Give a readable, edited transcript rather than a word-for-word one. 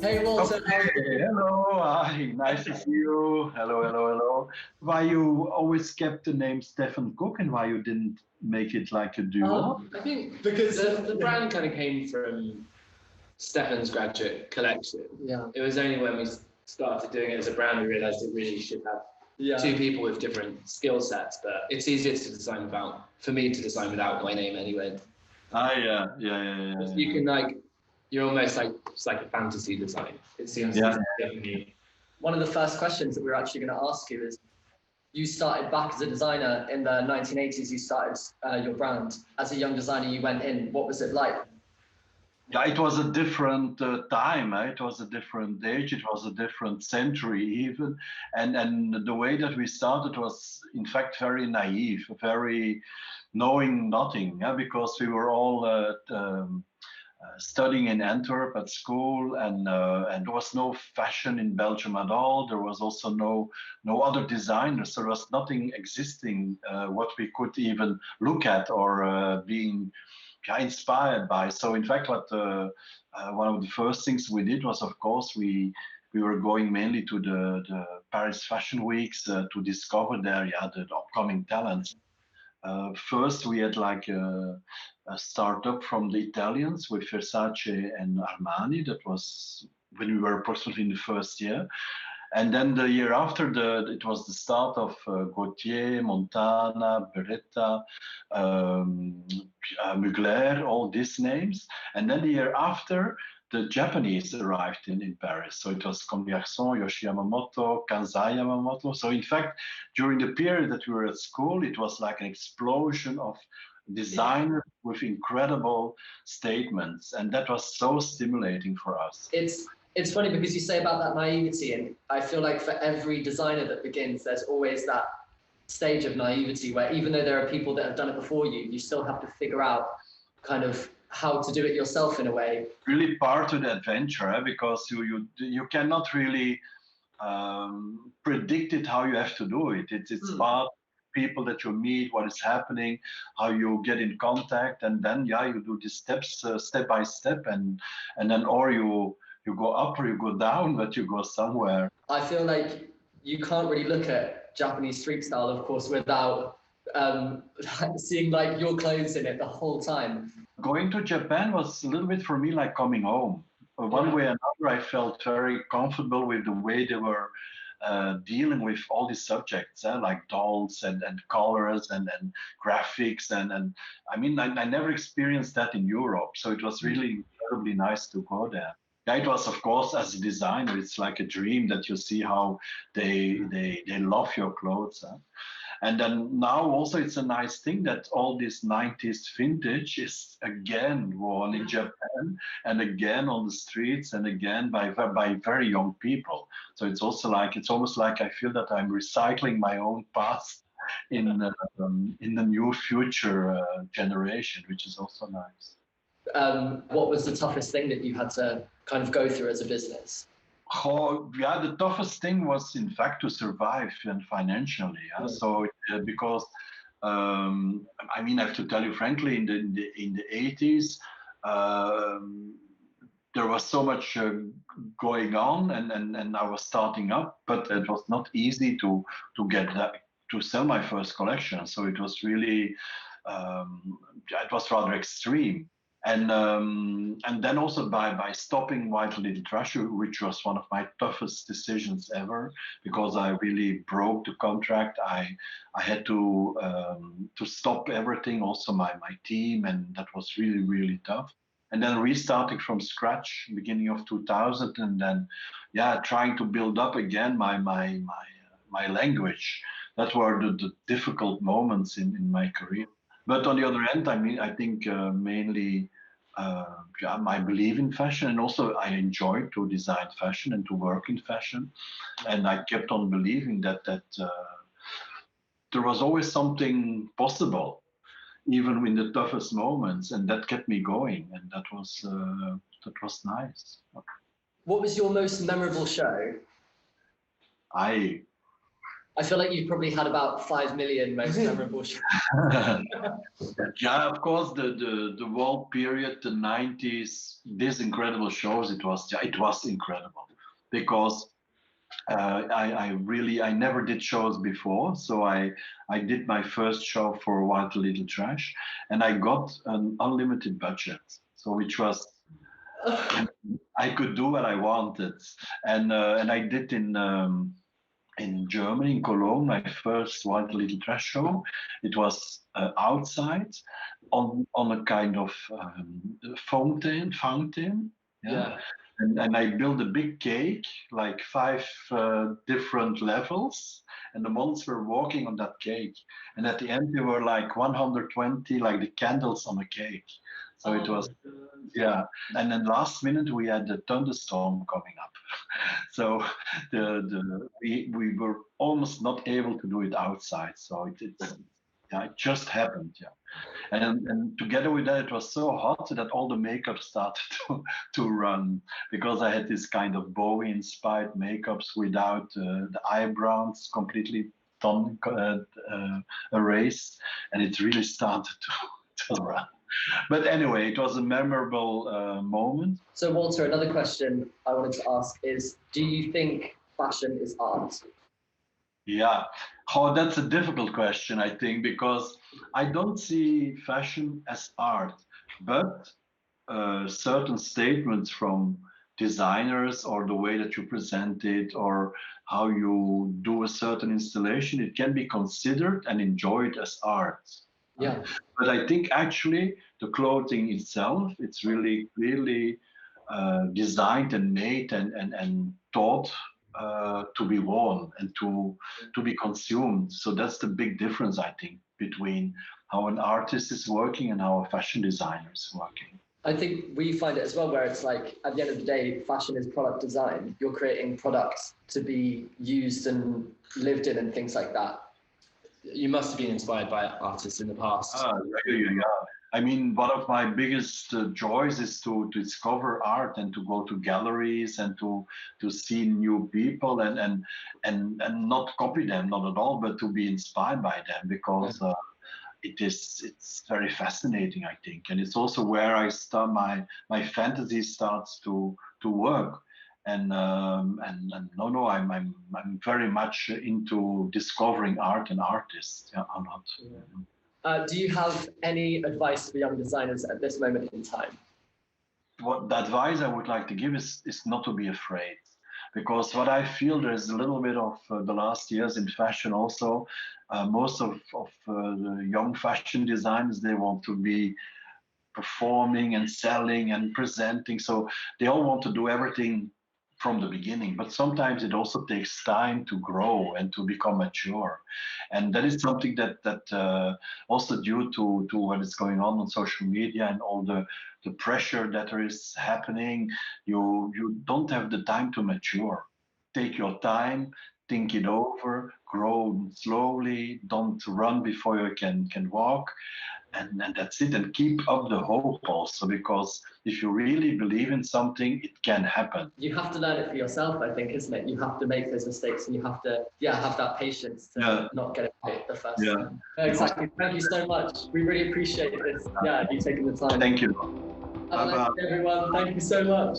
Hey Walter, how are Okay, you? hello, hi, nice to see you. Hello, hello, hello. Why you always kept the name Stefan Cooke and why you didn't make it like a duo? I think Because because the brand kind of came from Stefan's graduate collection. yeah, It was only when we started doing it as a brand we realised it really should have yeah, two people with different skill sets. But it's easier to design for me to design without my name anyway. Ah, yeah. You can you're almost like it's like a fantasy design. It seems Yeah, definitely. one of the first questions that we're actually going to ask you is, you started back as a designer in the 1980s. You started your brand as a young designer. You went in. What was it like? yeah, it was a different time. It was a different age. It was a different century even, and the way that we started was in fact very naive, very knowing nothing. Yeah, because we were all studying in Antwerp at school, and there was no fashion in Belgium at all. There was also no other designers. So there was nothing existing what we could even look at or being inspired by. So in fact, what one of the first things we did was, of course, we were going mainly to the Paris Fashion Weeks to discover there, the upcoming talents. First, we had like a startup from the Italians with Versace and Armani. That was when we were approximately in the first year. And then the year after, it was the start of Gautier, Montana, Beretta, um, Mugler, all these names. And then the year after, the Japanese arrived in Paris. So it was Comme Garçon, Yoshi Yamamoto, Kansai Yamamoto. So in fact, during the period that we were at school, it was like an explosion of designers with incredible statements. And that was so stimulating for us. It's funny because you say about that naivety, and I feel like for every designer that begins, there's always that stage of naivety where even though there are people that have done it before you, you still have to figure out kind of how to do it yourself in a way. Really part of the adventure, because you cannot really predict it how you have to do it. It's part people that you meet, what is happening, how you get in contact, and then you do these steps step by step, and then or you go up or you go down, but you go somewhere. I feel like you can't really look at Japanese street style, of course, without seeing like your clothes in it the whole time. Going to Japan was a little bit for me like coming home. One way or another, I felt very comfortable with the way they were dealing with all these subjects, like dolls and colors and graphics. And I mean, I never experienced that in Europe. So it was really incredibly nice to go there. Yeah, it was, of course, as a designer, it's like a dream that you see how they love your clothes. And then now also it's a nice thing that all this 90s vintage is again worn in Japan and again on the streets and again by very young people. So it's also like it's almost like I feel that I'm recycling my own past in the new future generation, which is also nice. What was the toughest thing that you had to kind of go through as a business? Oh, yeah, the toughest thing was, in fact, to survive and financially. Yeah? So, because I mean, I have to tell you frankly, in the 80s, there was so much going on, and I was starting up, but it was not easy to get that to sell my first collection. So it was really it was rather extreme. And then also by stopping White Little Trash, which was one of my toughest decisions ever, because I really broke the contract. I had to stop everything, also my team, and that was really tough. And then restarting from scratch, beginning of 2000, and then trying to build up again my language. That were the difficult moments in my career. But on the other hand, I mean, I think mainly I believe in fashion, and also I enjoy to design fashion and to work in fashion, and I kept on believing that there was always something possible, even in the toughest moments, and that kept me going, and that was nice. What was your most memorable show? I I feel like you've probably had about 5 million most memorable shows. Yeah, of course, the whole period, the 90s, these incredible shows, it was incredible because I never did shows before, so I did my first show for White Little Trash, and I got an unlimited budget, so which was I could do what I wanted, and I did in Germany, in Cologne, my first White Little Trash show. It was outside on a kind of fountain. Yeah. And I built a big cake, like 5 different levels, and the monks were walking on that cake. And at the end, there were like 120, like the candles on a cake. So it was, yeah. And then last minute, we had a thunderstorm coming up. So we were almost not able to do it outside. So it just happened, yeah. And together with that, it was so hot that all the makeup started to run, because I had this kind of Bowie-inspired makeups without the eyebrows completely done, erased, and it really started to run. But anyway, it was a memorable moment. So Walter, another question I wanted to ask is, do you think fashion is art? Yeah, that's a difficult question, I think, because I don't see fashion as art, but certain statements from designers, or the way that you present it, or how you do a certain installation, it can be considered and enjoyed as art. Yeah. But I think actually the clothing itself, it's really clearly designed and made and thought to be worn and to be consumed. So that's the big difference, I think, between how an artist is working and how a fashion designer is working. I think we find it as well, where it's like, at the end of the day, fashion is product design. You're creating products to be used and lived in and things like that. You must have been inspired by artists in the past. Yeah. I mean, one of my biggest joys is to discover art and to go to galleries and to see new people and not copy them, not at all, but to be inspired by them, because it's very fascinating, I think, and it's also where I start my fantasy starts to work. And I'm very much into discovering art and artists. Yeah, I'm not. Yeah. Do you have any advice for young designers at this moment in time? What the advice I would like to give is not to be afraid, because what I feel there's a little bit of the last years in fashion also. Most of the young fashion designers, they want to be performing and selling and presenting, so they all want to do everything from the beginning, but sometimes it also takes time to grow and to become mature, and that is something that also due to what is going on social media and all the pressure that there is happening, you don't have the time to mature. Take your time, think it over, grow slowly, don't run before you can walk. And that's it, and keep up the hope also, because if you really believe in something, it can happen. You have to learn it for yourself, I think, isn't it? You have to make those mistakes, and you have to have that patience to not get it right the first time. Exactly. Thank you so much. We really appreciate this. Yeah, you taking the time. Thank you. Have a nice day, everyone. Thank you so much.